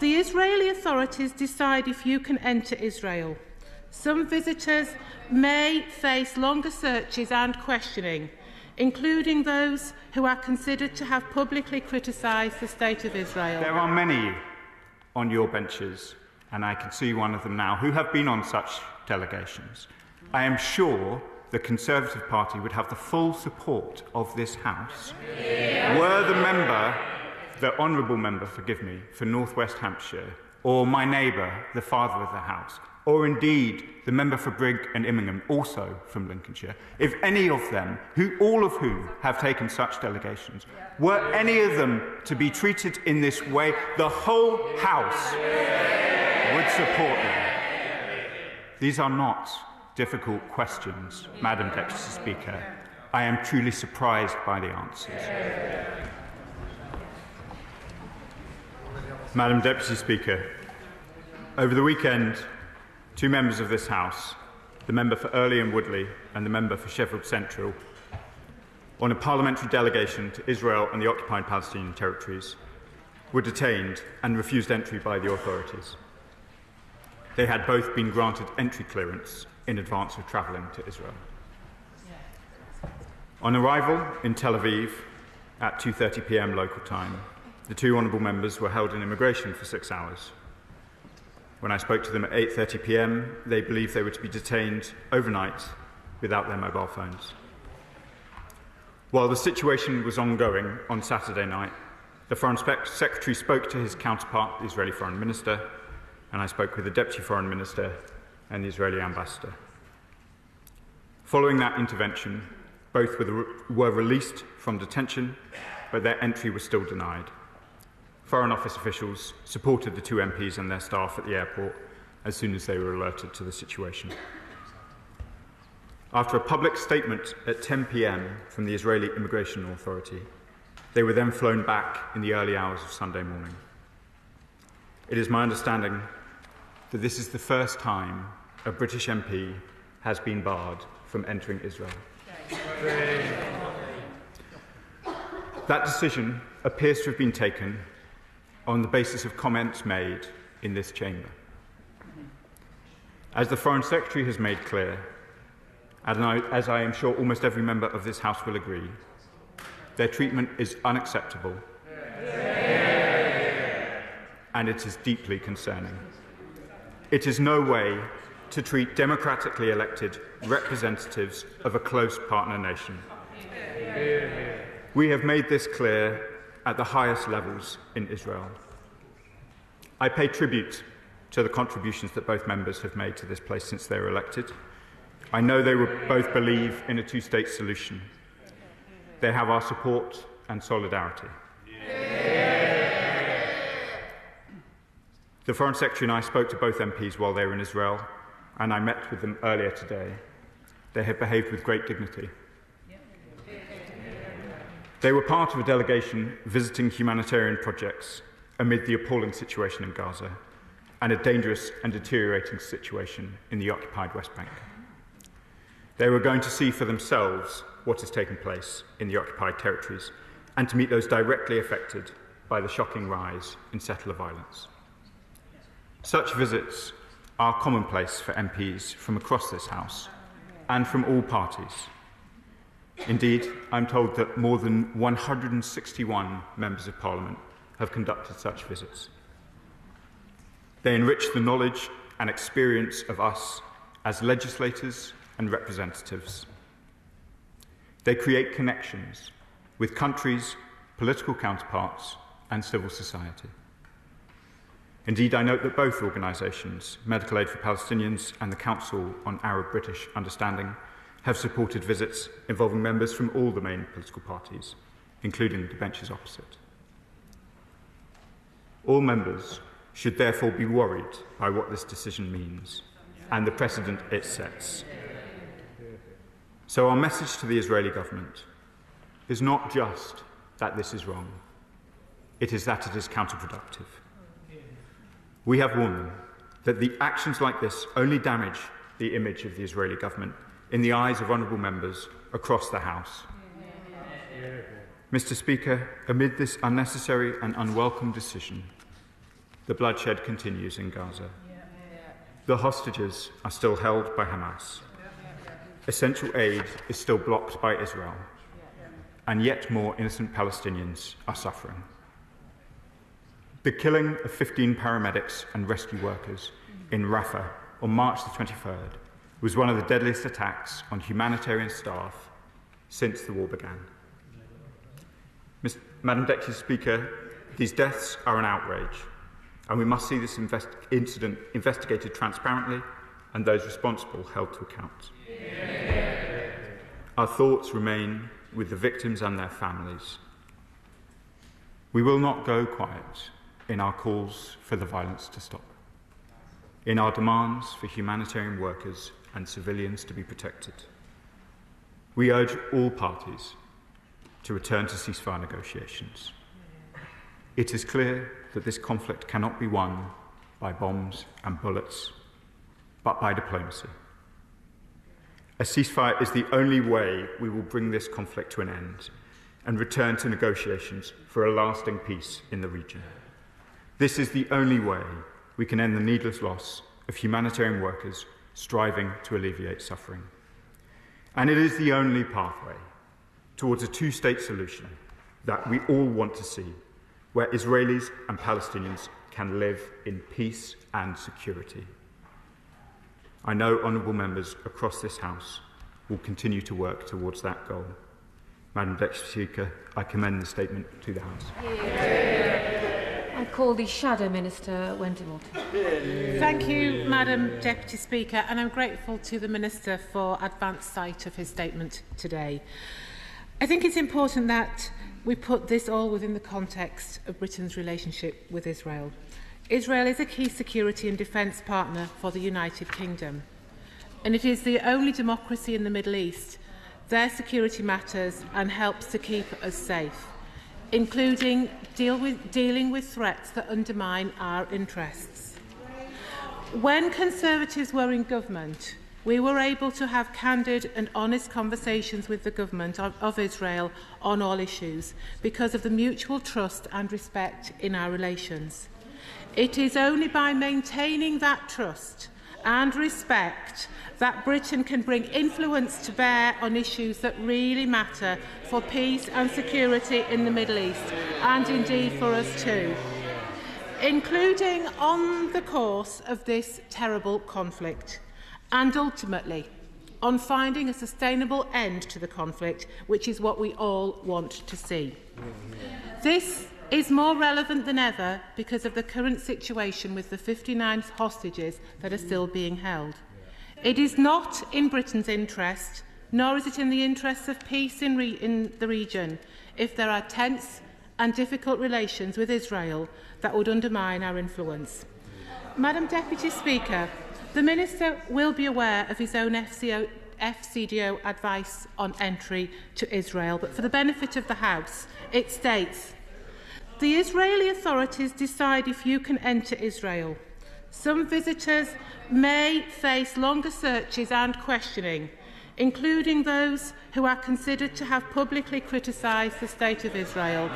The Israeli authorities decide if you can enter Israel. Some visitors may face longer searches and questioning, including those who are considered to have publicly criticised the State of Israel. There are many on your benches, and I can see one of them now, who have been on such delegations. I am sure the Conservative Party would have the full support of this House were the honourable member, forgive me, for North West Hampshire, or my neighbour, the father of the House, or indeed the member for Brigg and Immingham, also from Lincolnshire, if any of them, all of whom have taken such delegations, were any of them to be treated in this way, the whole House would support them. These are not difficult questions, Madam Deputy Speaker. I am truly surprised by the answers. Madam Deputy Speaker, over the weekend, two members of this House, the member for Earley and Woodley and the member for Sheffield Central, on a parliamentary delegation to Israel and the occupied Palestinian territories, were detained and refused entry by the authorities. They had both been granted entry clearance in advance of travelling to Israel. On arrival in Tel Aviv at 2:30 p.m. local time, the two honourable members were held in immigration for 6 hours. When I spoke to them at 8:30 p.m, they believed they were to be detained overnight without their mobile phones. While the situation was ongoing on Saturday night, the Foreign Secretary spoke to his counterpart, the Israeli Foreign Minister, and I spoke with the Deputy Foreign Minister and the Israeli Ambassador. Following that intervention, both were released from detention, but their entry was still denied. Foreign Office officials supported the two MPs and their staff at the airport as soon as they were alerted to the situation. After a public statement at 10 p.m. from the Israeli Immigration Authority, they were then flown back in the early hours of Sunday morning. It is my understanding that this is the first time a British MP has been barred from entering Israel. That decision appears to have been taken on the basis of comments made in this chamber. As the Foreign Secretary has made clear, and as I am sure almost every member of this House will agree, their treatment is unacceptable and it is deeply concerning. It is no way to treat democratically elected representatives of a close partner nation. We have made this clear at the highest levels in Israel. I pay tribute to the contributions that both members have made to this place since they were elected. I know they both believe in a two-state solution. They have our support and solidarity. The Foreign Secretary and I spoke to both MPs while they were in Israel, and I met with them earlier today. They have behaved with great dignity. They were part of a delegation visiting humanitarian projects amid the appalling situation in Gaza and a dangerous and deteriorating situation in the occupied West Bank. They were going to see for themselves what has taken place in the occupied territories and to meet those directly affected by the shocking rise in settler violence. Such visits are commonplace for MPs from across this House and from all parties. Indeed, I'm told that more than 161 members of Parliament have conducted such visits. They enrich the knowledge and experience of us as legislators and representatives. They create connections with countries, political counterparts, and civil society. Indeed, I note that both organisations, Medical Aid for Palestinians and the Council on Arab-British Understanding, have supported visits involving members from all the main political parties, including the benches opposite. All members should therefore be worried by what this decision means and the precedent it sets. So our message to the Israeli government is not just that this is wrong, it is that it is counterproductive. We have warned them that the actions like this only damage the image of the Israeli government in the eyes of honourable members across the House. Mr. Speaker, amid this unnecessary and unwelcome decision, the bloodshed continues in Gaza. The hostages are still held by Hamas. Essential aid is still blocked by Israel. And yet more innocent Palestinians are suffering. The killing of 15 paramedics and rescue workers in Rafah on March the 23rd was one of the deadliest attacks on humanitarian staff since the war began. Madam Deputy Speaker, these deaths are an outrage, and we must see this incident investigated transparently and those responsible held to account. Our thoughts remain with the victims and their families. We will not go quiet in our calls for the violence to stop, in our demands for humanitarian workers and civilians to be protected. We urge all parties to return to ceasefire negotiations. It is clear that this conflict cannot be won by bombs and bullets, but by diplomacy. A ceasefire is the only way we will bring this conflict to an end and return to negotiations for a lasting peace in the region. This is the only way we can end the needless loss of humanitarian workers striving to alleviate suffering. And it is the only pathway towards a two-state solution that we all want to see, where Israelis and Palestinians can live in peace and security. I know honourable members across this House will continue to work towards that goal. Madam Deputy Speaker, I commend the statement to the House. I call the Shadow Minister, Wendy Morton. Thank you, Madam Deputy Speaker, and I'm grateful to the Minister for advance sight of his statement today. I think it's important that we put this all within the context of Britain's relationship with Israel. Israel is a key security and defence partner for the United Kingdom, and it is the only democracy in the Middle East. Their security matters and helps to keep us safe, including dealing with threats that undermine our interests. When Conservatives were in government, we were able to have candid and honest conversations with the government of Israel on all issues because of the mutual trust and respect in our relations. It is only by maintaining that trust and respect that Britain can bring influence to bear on issues that really matter for peace and security in the Middle East, and indeed for us too, including on the course of this terrible conflict, and ultimately on finding a sustainable end to the conflict, which is what we all want to see. This is more relevant than ever because of the current situation with the 59 hostages that are still being held. It is not in Britain's interest, nor is it in the interests of peace in the region, if there are tense and difficult relations with Israel that would undermine our influence. Madam Deputy Speaker, the Minister will be aware of his own FCDO advice on entry to Israel, but for the benefit of the House, it states, "The Israeli authorities decide if you can enter Israel. Some visitors may face longer searches and questioning, including those who are considered to have publicly criticised the State of Israel."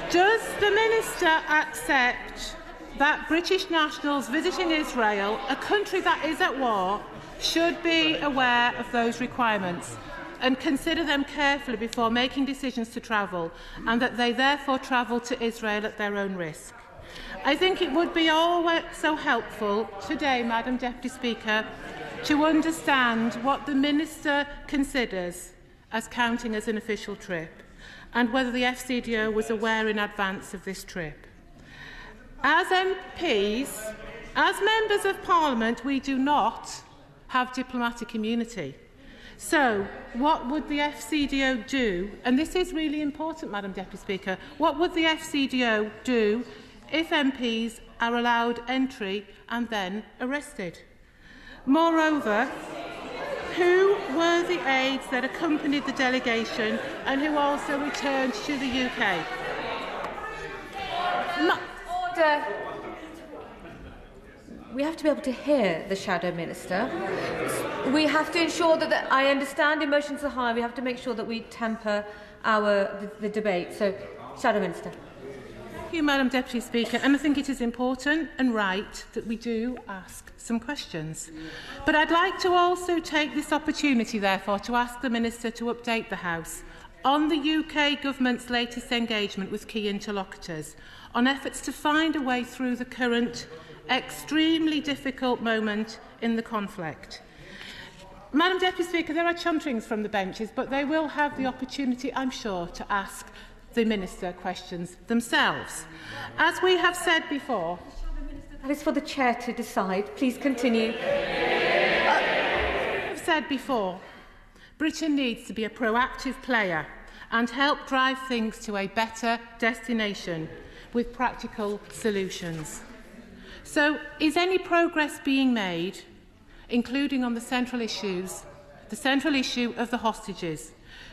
Does the Minister accept that British nationals visiting Israel, a country that is at war, should be aware of those requirements and consider them carefully before making decisions to travel, and that they therefore travel to Israel at their own risk? I think it would be always so helpful today, Madam Deputy Speaker, to understand what the Minister considers as counting as an official trip, and whether the FCDO was aware in advance of this trip. As MPs, as Members of Parliament, we do not have diplomatic immunity. So, what would the FCDO do? And this is really important, Madam Deputy Speaker. What would the FCDO do if MPs are allowed entry and then arrested? Moreover, who were the aides that accompanied the delegation and who also returned to the UK? Order. We have to be able to hear the Shadow Minister. We have to ensure that I understand emotions are high. We have to make sure that we temper the debate. So, Shadow Minister. Thank you, Madam Deputy Speaker, and I think it is important and right that we do ask some questions. But I'd like to also take this opportunity, therefore, to ask the Minister to update the House on the UK Government's latest engagement with key interlocutors on efforts to find a way through the current extremely difficult moment in the conflict. Madam Deputy Speaker, there are chunterings from the benches, but they will have the opportunity, I'm sure, to ask the Minister questions themselves. As we have said before... That is for the Chair to decide. Please continue. I've said before, Britain needs to be a proactive player and help drive things to a better destination with practical solutions. So, is any progress being made, including on the central issue of the hostages,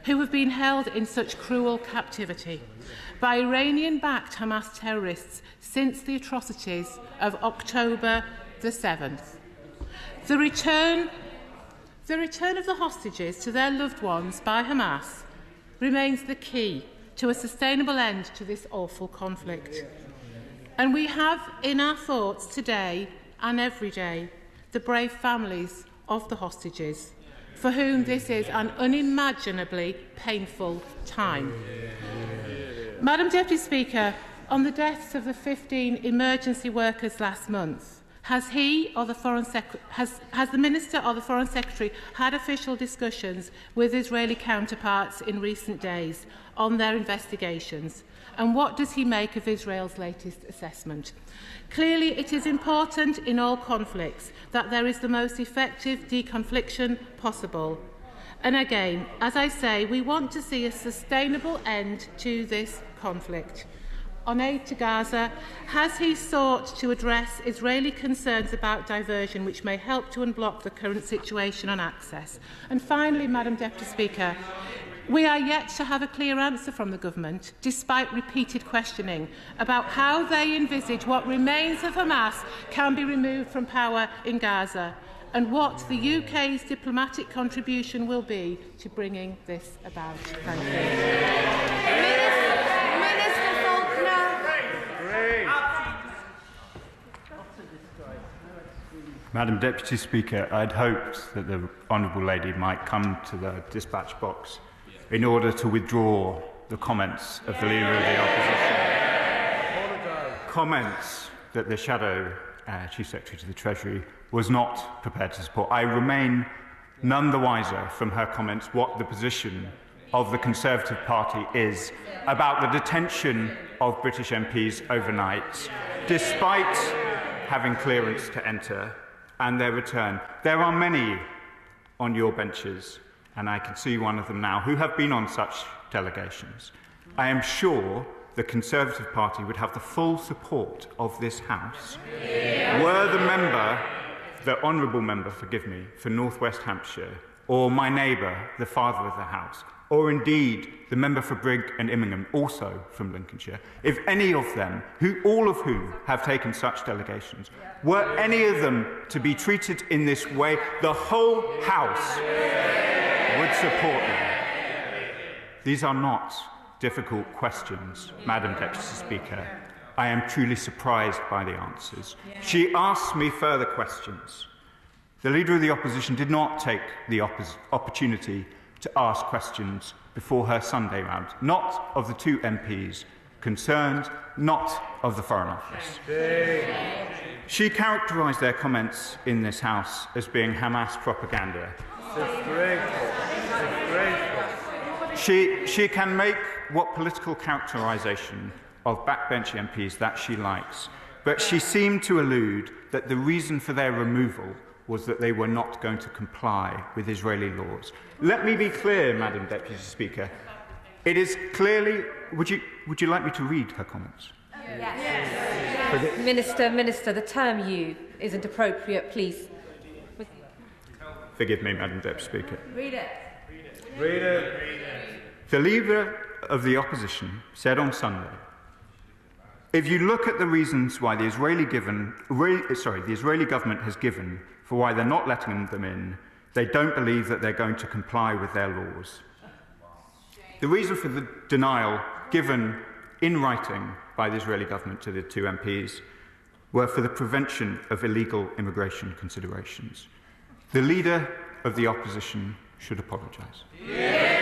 who have been held in such cruel captivity by Iranian-backed Hamas terrorists since the atrocities of October the 7th? The return of the hostages to their loved ones by Hamas remains the key to a sustainable end to this awful conflict. And we have in our thoughts today and every day the brave families of the hostages, for whom this is an unimaginably painful time. Madam Deputy Speaker, on the deaths of the 15 emergency workers last month, has the Minister or the Foreign Secretary had official discussions with Israeli counterparts in recent days on their investigations? And what does he make of Israel's latest assessment? Clearly, it is important in all conflicts that there is the most effective deconfliction possible. And again, as I say, we want to see a sustainable end to this conflict. On aid to Gaza, has he sought to address Israeli concerns about diversion which may help to unblock the current situation on access? And finally, Madam Deputy Speaker, we are yet to have a clear answer from the Government, despite repeated questioning, about how they envisage what remains of Hamas can be removed from power in Gaza and what the UK's diplomatic contribution will be to bringing this about. Thank you. Madam Deputy Speaker, I'd hoped that the Honourable Lady might come to the dispatch box in order to withdraw the comments of the Leader of the Opposition. Comments that the Shadow Chief Secretary to the Treasury was not prepared to support. I remain none the wiser from her comments what the position of the Conservative Party is about the detention of British MPs overnight, despite having clearance to enter and their return. There are many on your benches, and I can see one of them now, who have been on such delegations. I am sure the Conservative Party would have the full support of this House were the honourable member, forgive me, for North West Hampshire, or my neighbour, the father of the House, or indeed the member for Brigg and Immingham, also from Lincolnshire, if any of them, all of whom have taken such delegations, were any of them to be treated in this way, the whole House would support them. These are not difficult questions, Madam Deputy Speaker. I am truly surprised by the answers. She asked me further questions. The Leader of the Opposition did not take the opportunity to ask questions before her Sunday round, not of the two MPs concerned, not of the Foreign Office. She characterised their comments in this House as being Hamas propaganda. She can make what political characterisation of backbench MPs that she likes, but she seemed to allude that the reason for their removal was that they were not going to comply with Israeli laws. Let me be clear, Madam Deputy Speaker. It is clearly... Would you like me to read her comments? Yes. Minister, the term "you" isn't appropriate, please. Forgive me, Madam Deputy Speaker. Read it. Read it. The Leader of the Opposition said on Sunday, if you look at the reasons why the Israeli government has given for why they're not letting them in, they don't believe that they're going to comply with their laws. The reason for the denial given in writing by the Israeli government to the two MPs were for the prevention of illegal immigration considerations. The leader of the opposition should apologise. Yeah.